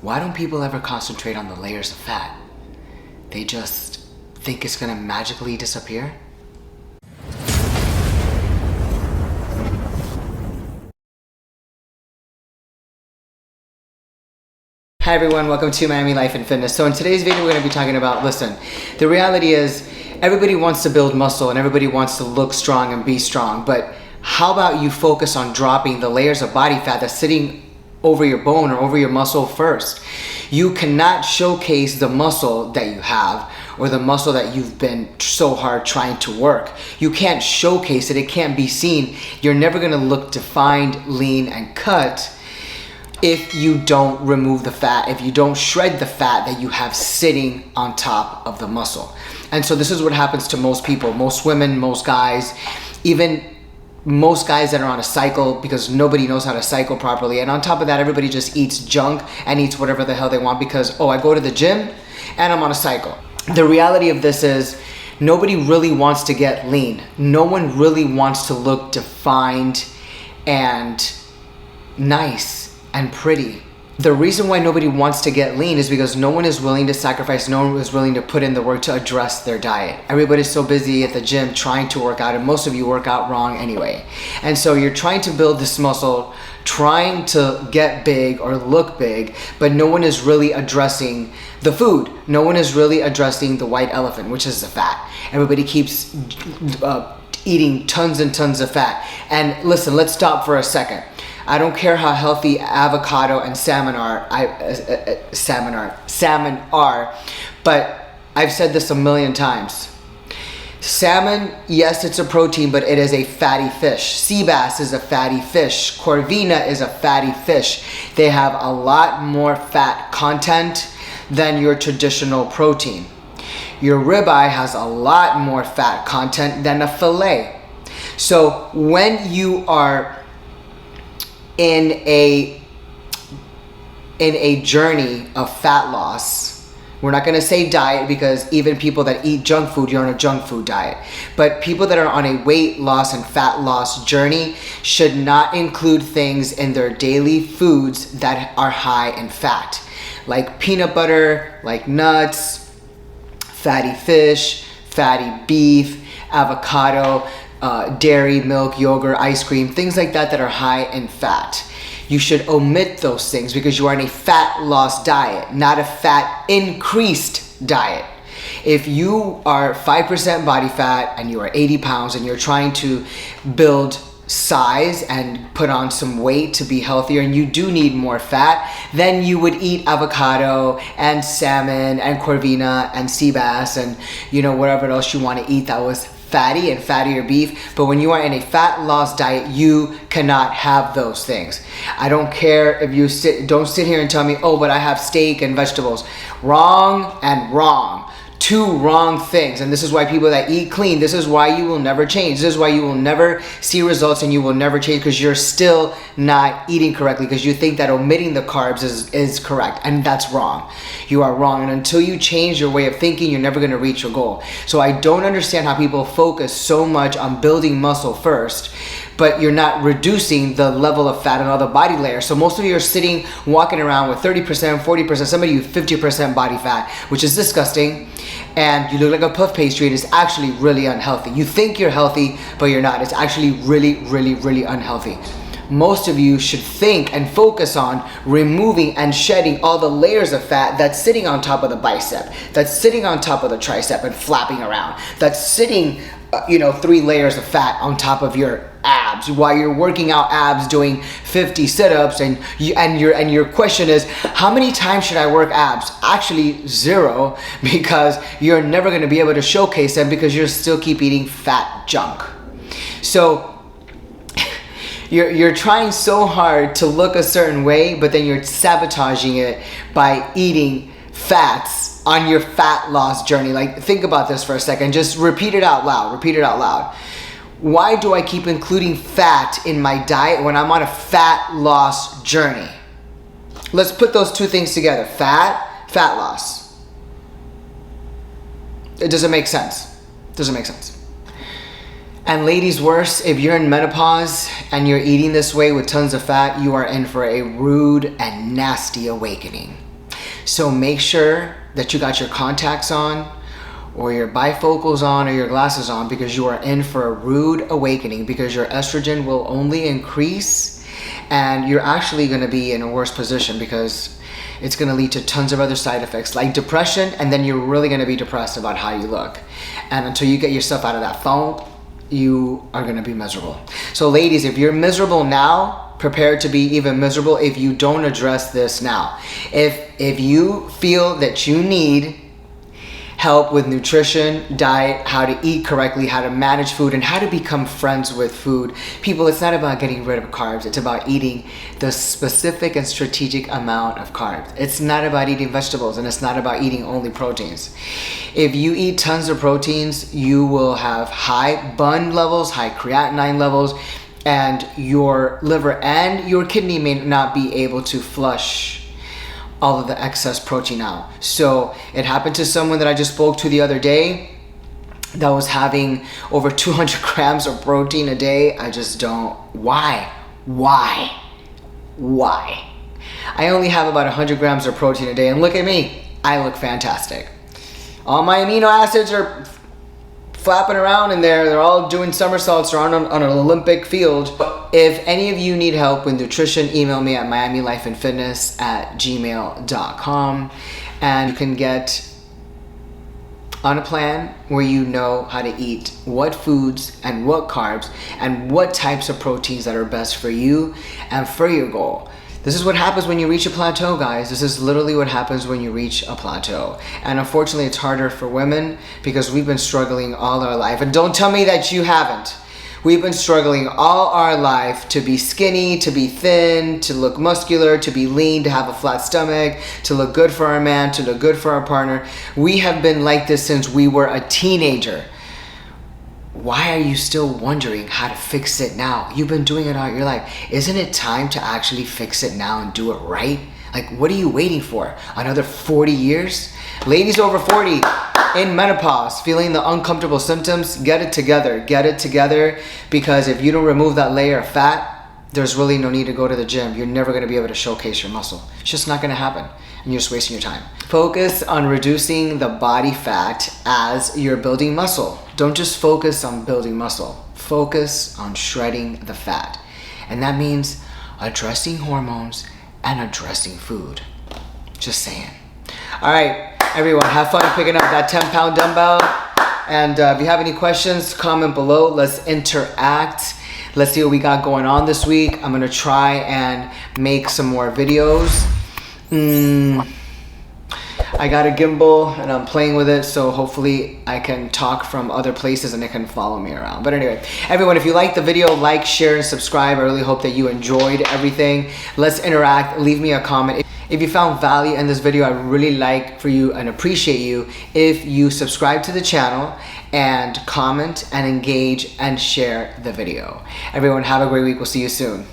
Why don't people ever concentrate on the layers of fat? They just think it's gonna magically disappear? Hi everyone, welcome to Miami Life and Fitness. So in today's video, we're gonna be talking about, listen, the reality is everybody wants to build muscle and everybody wants to look strong and be strong, but how about you focus on dropping the layers of body fat that's sitting over your bone or over your muscle first? You cannot showcase the muscle that you have or the muscle that you've been so hard trying to work. You can't showcase it, it can't be seen. You're never gonna look defined, lean, and cut if you don't remove the fat, if you don't shred the fat that you have sitting on top of the muscle. And so this is what happens to most people, most women, most guys, even most guys that are on a cycle, because nobody knows how to cycle properly. And on top of that, everybody just eats junk and eats whatever the hell they want because, oh, I go to the gym and I'm on a cycle. The reality of this is nobody really wants to get lean. No one really wants to look defined and nice and pretty. The reason why nobody wants to get lean is because no one is willing to sacrifice, no one is willing to put in the work to address their diet. Everybody's so busy at the gym trying to work out, and most of you work out wrong anyway. And so you're trying to build this muscle, trying to get big or look big, but no one is really addressing the food. No one is really addressing the white elephant, which is the fat. Everybody keeps eating tons and tons of fat. And listen, let's stop for a second. I don't care how healthy avocado and salmon are, but I've said this a million times. Salmon, yes, it's a protein, but it is a fatty fish. Sea bass is a fatty fish. Corvina is a fatty fish. They have a lot more fat content than your traditional protein. Your ribeye has a lot more fat content than a fillet. So when you are in a journey of fat loss, we're not going to say diet, because even people that eat junk food, you're on a junk food diet, but people that are on a weight loss and fat loss journey should not include things in their daily foods that are high in fat, like peanut butter, like nuts, fatty fish, fatty beef, avocado, dairy, milk, yogurt, ice cream, things like that are high in fat. You should omit those things because you are in a fat loss diet, not a fat increased diet. If you are 5% body fat and you are 80 pounds and you're trying to build size and put on some weight to be healthier, and you do need more fat, then you would eat avocado and salmon and corvina and sea bass and whatever else you want to eat that was fatty and fattier beef. But when you are in a fat loss diet, you cannot have those things. I don't care if you don't sit here and tell me, oh, but I have steak and vegetables. Wrong and wrong. Two wrong things. And this is why people that eat clean, this is why you will never change. This is why you will never see results and you will never change, because you're still not eating correctly, because you think that omitting the carbs is correct, and that's wrong. You are wrong, and until you change your way of thinking, you're never going to reach your goal. So I don't understand how people focus so much on building muscle first, but you're not reducing the level of fat in all the body layers. So most of you are sitting, walking around with 30%, 40%, some of you 50% body fat, which is disgusting. And you look like a puff pastry, and it's actually really unhealthy. You think you're healthy, but you're not. It's actually really, really, really unhealthy. Most of you should think and focus on removing and shedding all the layers of fat that's sitting on top of the bicep, that's sitting on top of the tricep and flapping around, that's sitting 3 layers of fat on top of your abs while you're working out abs, doing 50 sit-ups, and your question is, how many times should I work abs? Actually 0, because you're never going to be able to showcase them because you're still keep eating fat junk. So you're trying so hard to look a certain way, but then you're sabotaging it by eating fats on your fat loss journey. Like, think about this for a second. Just repeat it out loud. Repeat it out loud. Why do I keep including fat in my diet when I'm on a fat loss journey? Let's put those two things together. Fat loss. It doesn't make sense. Doesn't make sense. And ladies, worse, if you're in menopause and you're eating this way with tons of fat, you are in for a rude and nasty awakening. So make sure that you got your contacts on, or your bifocals on, or your glasses on, because you are in for a rude awakening, because your estrogen will only increase and you're actually going to be in a worse position, because it's going to lead to tons of other side effects like depression, and then you're really going to be depressed about how you look. And until you get yourself out of that funk, you are going to be miserable. So ladies, if you're miserable now, prepare to be even miserable if you don't address this now. If you feel that you need help with nutrition, diet, how to eat correctly, how to manage food, and how to become friends with food. People, it's not about getting rid of carbs. It's about eating the specific and strategic amount of carbs. It's not about eating vegetables, and it's not about eating only proteins. If you eat tons of proteins, you will have high bun levels, high creatinine levels, and your liver and your kidney may not be able to flush all of the excess protein out. So it happened to someone that I just spoke to the other day that was having over 200 grams of protein a day. I just don't, why? I only have about 100 grams of protein a day, and look at me, I look fantastic. All my amino acids are flapping around in there. They're all doing somersaults around on an Olympic field. If any of you need help with nutrition, email me at miamilifeandfitness@gmail.com, and you can get on a plan where you know how to eat what foods and what carbs and what types of proteins that are best for you and for your goal. This is what happens when you reach a plateau, guys. This is literally what happens when you reach a plateau. And unfortunately, it's harder for women because we've been struggling all our life. And don't tell me that you haven't. We've been struggling all our life to be skinny, to be thin, to look muscular, to be lean, to have a flat stomach, to look good for our man, to look good for our partner. We have been like this since we were a teenager. Why are you still wondering how to fix it now? You've been doing it all your life. Isn't it time to actually fix it now and do it right? Like, what are you waiting for? Another 40 years? Ladies over 40 in menopause, feeling the uncomfortable symptoms, get it together. Get it together, because if you don't remove that layer of fat, there's really no need to go to the gym. You're never gonna be able to showcase your muscle. It's just not gonna happen, and you're just wasting your time. Focus on reducing the body fat as you're building muscle. Don't just focus on building muscle. Focus on shredding the fat. And that means addressing hormones and addressing food. Just saying. All right, everyone, have fun picking up that 10-pound dumbbell. And if you have any questions, comment below. Let's interact. Let's see what we got going on this week. I'm gonna try and make some more videos. I got a gimbal and I'm playing with it, so hopefully I can talk from other places and it can follow me around. But anyway, everyone, if you liked the video, like, share, and subscribe. I really hope that you enjoyed everything. Let's interact. Leave me a comment. If you found value in this video, I'd really like for you and appreciate you if you subscribe to the channel and comment and engage and share the video. Everyone, have a great week. We'll see you soon.